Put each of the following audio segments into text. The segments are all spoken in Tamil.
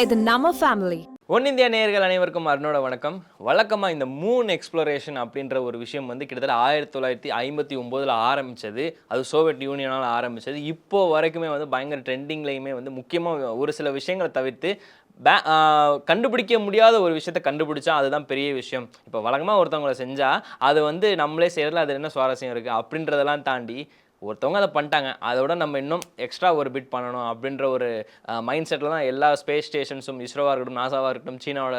இது நம்ம ஃபேமிலி. ஒன் இந்தியா நேயர்கள் அனைவருக்கும் அருணோட வணக்கம். வழக்கமாக இந்த மூன் எக்ஸ்ப்ளோரேஷன் அப்படின்ற ஒரு விஷயம் வந்து கிட்டத்தட்ட 1959 ஆரம்பித்தது. அது சோவியத் யூனியனால் ஆரம்பித்தது. இப்போ வரைக்குமே வந்து பயங்கர ட்ரெண்டிங்லேயுமே வந்து முக்கியமாக ஒரு சில விஷயங்களை தவிர்த்து கண்டுபிடிக்க முடியாத ஒரு விஷயத்தை கண்டுபிடிச்சா அதுதான் பெரிய விஷயம். இப்போ வழக்கமாக ஒருத்தவங்களை செஞ்சால் அது வந்து நம்மளே செய்கிறதுல அது என்ன சுவாரஸ்யம் இருக்குது அப்படின்றதெல்லாம் தாண்டி ஒருத்தவங்க அதை பண்ணிட்டாங்க, அதோட நம்ம இன்னும் எக்ஸ்ட்ரா ஒரு பிட் பண்ணணும் அப்படின்ற ஒரு மைண்ட் செட்டில் தான் எல்லா ஸ்பேஸ் ஸ்டேஷன்ஸும், இஸ்ரோவாக இருக்கட்டும், நாசாவாக இருக்கட்டும், சீனாவோட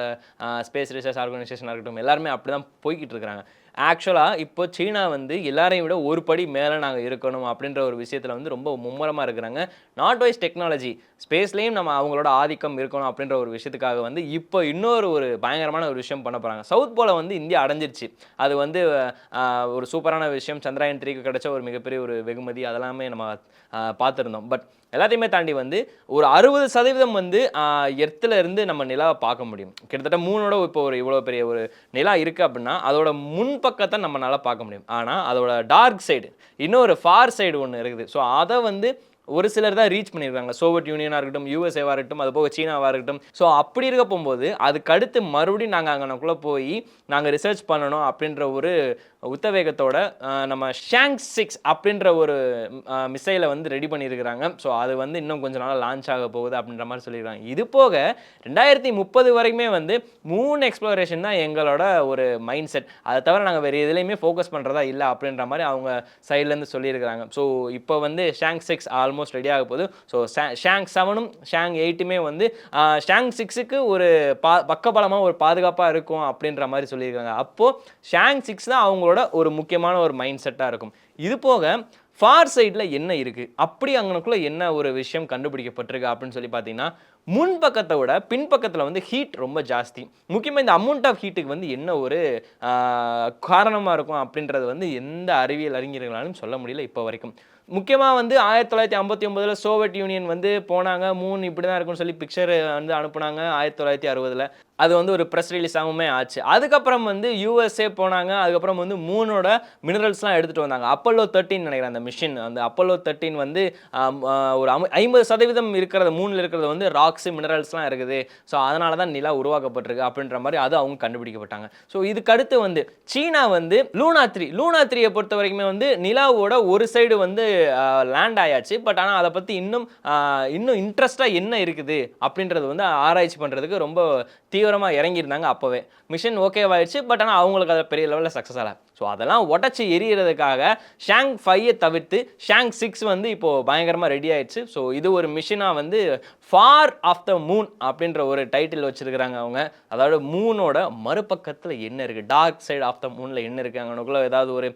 ஸ்பேஸ் ரிசர்ச் ஆர்கனைசேஷனாக இருக்கட்டும், எல்லாருமே அப்படி தான் போய்கிட்டு இருக்கிறாங்க. ஆக்சுவலாக இப்போ சீனா வந்து எல்லாரையும் விட ஒரு படி மேலே நாங்கள் இருக்கணும் அப்படின்ற ஒரு விஷயத்தில் வந்து ரொம்ப மும்முரமாக இருக்கிறாங்க. நாட் வைஸ் டெக்னாலஜி, ஸ்பேஸ்லேயும் நம்ம அவங்களோட ஆதிக்கம் இருக்கணும் அப்படின்ற ஒரு விஷயத்துக்காக வந்து இப்போ இன்னொரு ஒரு பயங்கரமான ஒரு விஷயம் பண்ண போகிறாங்க. சவுத் போல வந்து இந்தியா அடைஞ்சிருச்சு. அது வந்து ஒரு சூப்பரான விஷயம். சந்திராயன் 3க்கு கிடைச்ச ஒரு மிகப்பெரிய ஒரு வெகுமதி, அதெல்லாமே நம்ம பார்த்துருந்தோம். பட் எல்லாத்தையுமே தாண்டி வந்து ஒரு 60% வந்து எர்த்தில் இருந்து நம்ம நிலாவை பார்க்க முடியும். கிட்டத்தட்ட மூணோட இப்போ ஒரு இவ்வளோ பெரிய ஒரு நிலா இருக்குது அப்படின்னா அதோட முன்பக்கத்தை நம்மளால் பார்க்க முடியும். ஆனால் அதோட டார்க் சைடு, இன்னொரு ஃபார் சைடு ஒன்று இருக்குது. ஸோ அதை வந்து ஒரு சிலர் தான் ரீச் பண்ணியிருக்காங்க. சோவியத் யூனியனாக இருக்கட்டும், யூஎஸ்ஏவாக இருக்கட்டும், அது போக சீனாவாக இருக்கட்டும். ஸோ அப்படி இருக்க போகும்போது அதுக்கடுத்து மறுபடியும் நாங்கள் அங்கனக்குள்ளே போய் நாங்கள் ரிசர்ச் பண்ணணும் அப்படின்ற ஒரு உத்தவேகத்தோட நம்ம ஷாங் 6 அப்படின்ற ஒரு மிசைலை வந்து ரெடி பண்ணியிருக்கிறாங்க. ஸோ அது வந்து இன்னும் கொஞ்சம் நாளாக லான்ச் ஆக போகுது அப்படின்ற மாதிரி சொல்லியிருக்காங்க. இது போக 2030 வரைக்குமே வந்து மூன் எக்ஸ்ப்ளோரேஷன் தான் எங்களோட ஒரு மைண்ட் செட். அதை தவிர நாங்கள் வேறு எதுலேயுமே ஃபோக்கஸ் பண்ணுறதா இல்லை அப்படின்ற மாதிரி அவங்க சைட்லேருந்து சொல்லியிருக்கிறாங்க. ஸோ இப்போ வந்து ஷாங் 6 ஆல்மோஸ்ட் ரெடி ஆக போகுது. ஸோ ஷாங் 7ம் ஷாங் 8மே வந்து ஷாங் 6க்கு ஒரு பக்கபலமாக ஒரு பாதுகாப்பாக இருக்கும் அப்படின்ற மாதிரி சொல்லியிருக்காங்க. அப்போது ஷாங் 6 தான் அவங்களோட ஒரு முக்கியமான ஒரு மைண்ட் செட்டாக இருக்கும். இது போக ஃபார் சைடில் என்ன இருக்குது, அப்படி அங்கனுக்குள்ளே என்ன ஒரு விஷயம் கண்டுபிடிக்கப்பட்டிருக்கு அப்படின்னு சொல்லி பார்த்தீங்கன்னா, முன்பக்கத்தை விட பின்பக்கத்தில் வந்து ஹீட் ரொம்ப ஜாஸ்தி. முக்கியமாக இந்த அமௌண்ட் ஆஃப் ஹீட்டுக்கு வந்து என்ன ஒரு காரணமாக இருக்கும் அப்படின்றது வந்து எந்த அறிவியல் அறிஞர்களாலும் சொல்ல முடியல இப்போ வரைக்கும். முக்கியமாக வந்து 1959 சோவியத் யூனியன் வந்து போனாங்க, மூன் இப்படி தான் இருக்குன்னு சொல்லி பிக்சர் வந்து அனுப்புனாங்க 1960. அது வந்து ஒரு ப்ரெஸ் ரிலீஸாகவுமே ஆச்சு. அதுக்கப்புறம் வந்து யூஎஸ்ஏ போனாங்க. அதுக்கப்புறம் வந்து மூனோட மினரல்ஸ்லாம் எடுத்துகிட்டு வந்தாங்க. அப்போலோ 13 நினைக்கிறேன் அந்த மிஷின். அந்த அப்போலோ 13 வந்து ஒரு 50% இருக்கிறது, மூணில் இருக்கிறது வந்து ராக்ஸு மினரல்ஸ்லாம் இருக்குது. ஸோ அதனால தான் நிலா உருவாக்கப்பட்டிருக்கு அப்படின்ற மாதிரி அது அவங்க கண்டுபிடிக்கப்பட்டாங்க. ஸோ இதுக்கடுத்து வந்து சீனா வந்து லூனா 3 பொறுத்த வரைக்குமே வந்து நிலாவோட ஒரு சைடு வந்து லேண்ட் ஆயாச்சு. பட் ஆனால் அதை பற்றி இன்னும் இன்ட்ரெஸ்டாக என்ன இருக்குது அப்படின்றது வந்து ஆராய்ச்சி பண்ணுறதுக்கு ரொம்ப தீவிரமாக இறங்கியிருந்தாங்க அப்போவே. மிஷன் ஓகேவாயிடுச்சு. பட் ஆனால் அவங்களுக்கு அதை பெரிய லெவலில் சக்ஸஸ் ஆகலை. ஸோ அதெல்லாம் உடச்சி எரியறதுக்காக ஷாங் 5 தவிர்த்து ஷாங் 6 வந்து இப்போது பயங்கரமாக ரெடி ஆயிடுச்சு. ஸோ இது ஒரு மிஷனாக வந்து ஃபார் ஆஃப் த மூன் அப்படின்ற ஒரு டைட்டில் வச்சுருக்கிறாங்க அவங்க. அதாவது மூனோட மறுபக்கத்தில் என்ன இருக்குது, டார்க் சைடு ஆஃப் த மூனில் என்ன இருக்குது, அங்கனுக்குள்ளே ஏதாவது ஒரு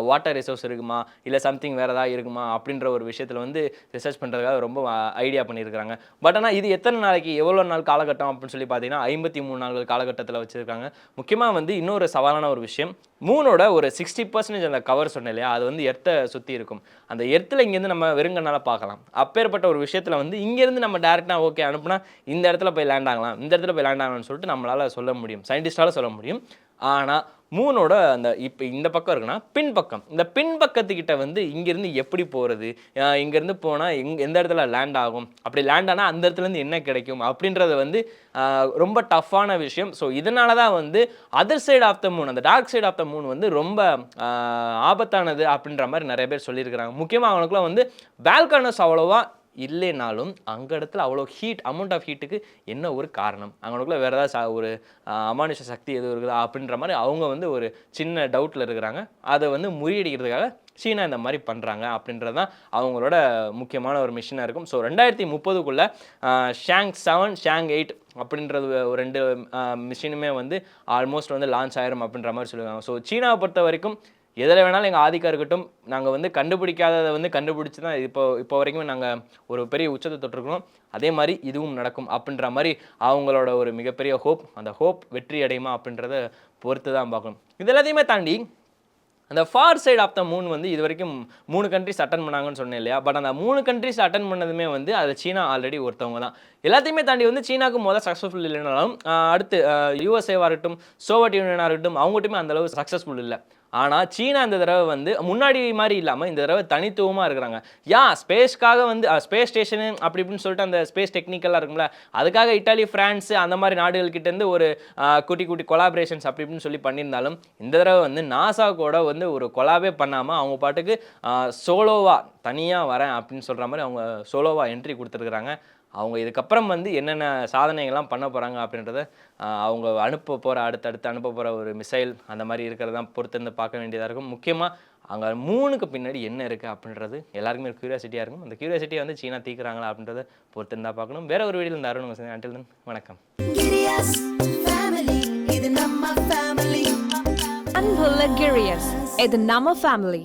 வாட்டர் ரிசோர்ஸ் இருக்குமா, இல்லை சம்திங் வேறு ஏதாவது இருக்குமா அப்படின்ற ஒரு விஷயத்தில் வந்து ரிசர்ச் பண்ணுறதுக்காக ரொம்ப ஐடியா பண்ணியிருக்கிறாங்க. பட் ஆனால் இது எத்தனை நாளைக்கு, எவ்வளோ நாள் காலகட்டம் அப்படின்னு சொல்லி பார்த்தீங்கன்னா 53 நாட்கள் காலகட்டத்தில் வச்சுருக்காங்க. முக்கியமாக வந்து இன்னொரு சவாலான ஒரு விஷயம், மூனோட ஒரு 60% அந்த கவர் சொன்னேன் இல்லையா, அது வந்து எர்த்தை சுற்றி இருக்கும். அந்த எர்த்தில் இங்கேருந்து நம்ம வெறுங்கனால பார்க்கலாம். அப்பேற்பட்ட ஒரு விஷயத்தில் வந்து இங்கேருந்து நம்ம டேரெக்டாக ஓகே அனுப்புனா இந்த இடத்துல போய் லேண்ட் ஆகலாம், இந்த இடத்துல போய் லேண்ட் ஆகலாம்னு சொல்லிட்டு நம்மளால் சொல்ல முடியும், சயின்டிஸ்டால் சொல்ல முடியும். ஆனால் மூனோட அந்த இப்போ இந்த பக்கம் இருக்குன்னா பின்பக்கம், இந்த பின்பக்கத்துக்கிட்ட வந்து இங்கேருந்து எப்படி போகிறது, இங்கேருந்து போனால் எந்த இடத்துல லேண்ட் ஆகும், அப்படி லேண்ட் ஆனால் அந்த இடத்துலேருந்து என்ன கிடைக்கும் அப்படின்றது வந்து ரொம்ப டஃப்பான விஷயம். ஸோ இதனால தான் வந்து other side of the moon, அந்த dark side of the moon வந்து ரொம்ப ஆபத்தானது அப்படின்ற மாதிரி நிறைய பேர் சொல்லியிருக்கிறாங்க. முக்கியமாக அவனுக்குலாம் வந்து பால்கனஸ் அவ்வளோவா இல்லைனாலும் அங்கே இடத்துல அவ்வளோ ஹீட், அமௌண்ட் ஆஃப் ஹீட்டுக்கு என்ன ஒரு காரணம், அவங்களுக்குள்ள வேறு ஏதாவது ஒரு அமானுஷ சக்தி எதுவும் இருக்குதா அப்படின்ற மாதிரி அவங்க வந்து ஒரு சின்ன டவுட்டில் இருக்கிறாங்க. அதை வந்து முறியடிக்கிறதுக்காக சீனா இந்த மாதிரி பண்ணுறாங்க அப்படின்றது தான் அவங்களோட முக்கியமான ஒரு மிஷனாக இருக்கும். ஸோ 2030க்குள்ளே ஷாங் 7, ஷாங் 8 அப்படின்றது ஒரு 2 மிஷினுமே வந்து ஆல்மோஸ்ட் வந்து லான்ச் ஆயிரும் அப்படின்ற மாதிரி சொல்லுவாங்க. ஸோ சீனாவை பொறுத்த வரைக்கும் எதில் வேணாலும் எங்கள் ஆதிக்கம் இருக்கட்டும், நாங்கள் வந்து கண்டுபிடிக்காததை வந்து கண்டுபிடிச்சி தான் இப்போ வரைக்கும் நாங்கள் ஒரு பெரிய உச்சத்தை தொட்டிருக்கிறோம். அதே மாதிரி இதுவும் நடக்கும் அப்படின்ற மாதிரி அவங்களோட ஒரு மிகப்பெரிய ஹோப். அந்த ஹோப் வெற்றி அடையுமா அப்படின்றத பொறுத்து தான் பார்க்கணும். இது எல்லாத்தையுமே தாண்டி அந்த far side of the moon வந்து இது வரைக்கும் 3 கண்ட்ரிஸ் அட்டன் பண்ணாங்கன்னு சொன்னேன் இல்லையா. பட் அந்த 3 கண்ட்ரிஸ் அட்டன் பண்ணதுமே வந்து அதில் சீனா ஆல்ரெடி ஒருத்தவங்க தான். எல்லாத்தையுமே தாண்டி வந்து சீனாவுக்கு முதல் சக்ஸஸ்ஃபுல் இல்லைனாலும் அடுத்து யூஎஸ்ஏவாக இருக்கட்டும், சோவியத் யூனியனாக இருக்கட்டும், அவங்ககிட்டயுமே அந்தளவு சக்ஸஸ்ஃபுல் இல்லை. ஆனால் சீனா இந்த தடவை வந்து முன்னாடி மாதிரி இல்லாமல் இந்த தடவை தனித்துவமாக இருக்கிறாங்க. ஸ்பேஸ்க்காக வந்து ஸ்பேஸ் ஸ்டேஷனு அப்படி இப்படின்னு சொல்லிட்டு அந்த ஸ்பேஸ் டெக்னிக்கலாக இருக்கும்ல, அதுக்காக இட்டாலி, ஃப்ரான்ஸு அந்த மாதிரி நாடுகள்கிட்டேருந்து ஒரு குட்டி குட்டி கொலாபரேஷன்ஸ் அப்படி இப்படின்னு சொல்லி பண்ணியிருந்தாலும், இந்த தடவை வந்து நாசா கூட வந்து ஒரு கொலாபே பண்ணாமல் அவங்க பாட்டுக்கு சோலோவாக தனியாக வரேன் அப்படின்னு சொல்கிற மாதிரி அவங்க சோலோவாக என்ட்ரி கொடுத்துருக்குறாங்க. அவங்க இதுக்கப்புறம் வந்து என்னென்ன சாதனைகள்லாம் பண்ண போகிறாங்க அப்படின்றத அவங்க அடுத்து அனுப்ப போகிற ஒரு மிசைல் அந்த மாதிரி இருக்கிறதான் பொறுத்திருந்து பார்க்க வேண்டியதாக இருக்கும். முக்கியமாக அங்கே மூணுக்கு பின்னாடி என்ன இருக்குது அப்படின்றது எல்லாருக்குமே ஒரு க்யூரியாசிட்டியாக இருக்கும். அந்த க்யூரியாசிட்டியை வந்து சீனா தீர்க்குறாங்களா அப்படின்றத பொறுத்திருந்தா பார்க்கணும். வேற ஒரு வீடியோவில் இந்த அருண் அண்டில் தென் வணக்கம். அன்புள்ள கிரியஸ், இது நம்ம ஃபேமிலி.